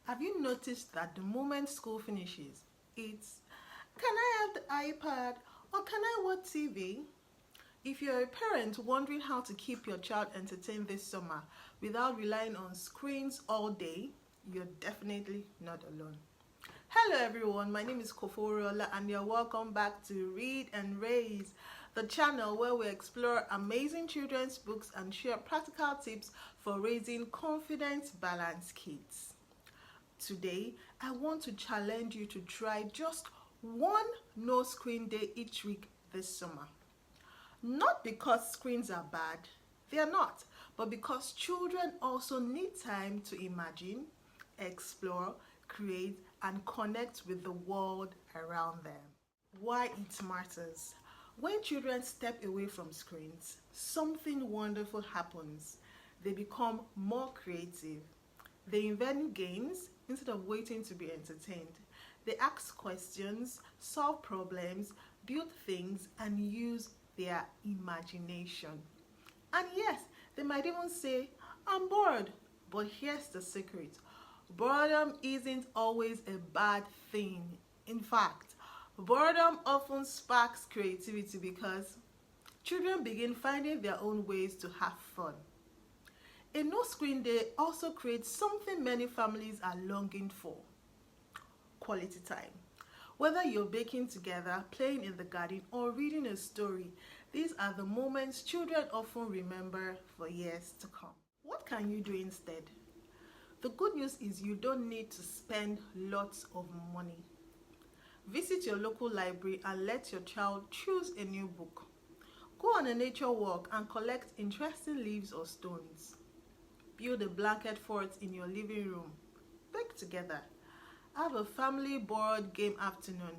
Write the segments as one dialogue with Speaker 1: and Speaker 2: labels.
Speaker 1: Have you noticed that the moment school finishes, it's, can I have the iPad or can I watch TV? If you're a parent wondering how to keep your child entertained this summer without relying on screens all day, you're definitely not alone. Hello everyone, my name is Koforiola and you're welcome back to Read and Raise, the channel where we explore amazing children's books and share practical tips for raising confident, balanced kids. Today, I want to challenge you to try just one no screen day each week this summer. Not because screens are bad, they are not, but because children also need time to imagine, explore, create, and connect with the world around them. Why it matters. When children step away from screens, something wonderful happens. They become more creative. They invent games instead of waiting to be entertained. They ask questions, solve problems, build things, and use their imagination. And yes, they might even say, I'm bored. But here's the secret. Boredom isn't always a bad thing. In fact, boredom often sparks creativity because children begin finding their own ways to have fun. A no screen day also creates something many families are longing for: quality time. Whether you're baking together, playing in the garden, or reading a story, these are the moments children often remember for years to come. What can you do instead? The good news is you don't need to spend lots of money. Visit your local library and let your child choose a new book. Go on a nature walk and collect interesting leaves or stones. Build a blanket fort in your living room. Bake together. Have a family board game afternoon.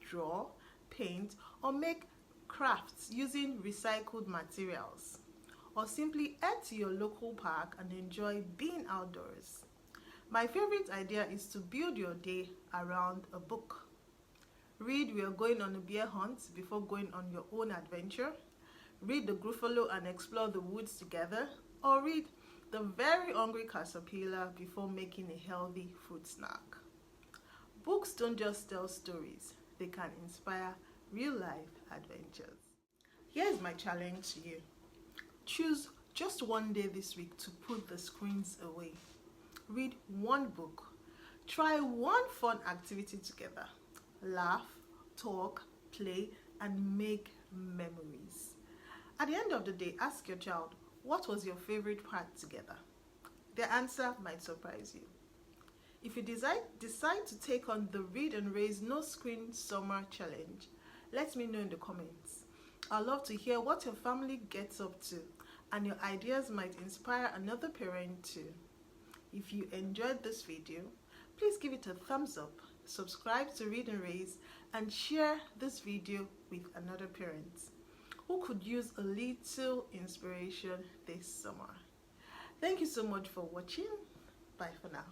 Speaker 1: Draw, paint, or make crafts using recycled materials. Or simply head to your local park and enjoy being outdoors. My favorite idea is to build your day around a book. Read We Are Going on a Bear Hunt before going on your own adventure. Read The Gruffalo and explore the woods together. Or read The Very Hungry Caterpillar before making a healthy food snack. Books don't just tell stories, they can inspire real-life adventures. Here's my challenge to you. Choose just one day this week to put the screens away. Read one book. Try one fun activity together. Laugh, talk, play, and make memories. At the end of the day, ask your child, what was your favorite part together? Their answer might surprise you. If you decide to take on the Read and Raise No Screen Summer Challenge, let me know in the comments. I'd love to hear what your family gets up to, and your ideas might inspire another parent too. If you enjoyed this video, please give it a thumbs up, subscribe to Read and Raise, and share this video with another parent who could use a little inspiration this summer. Thank you so much for watching. Bye for now.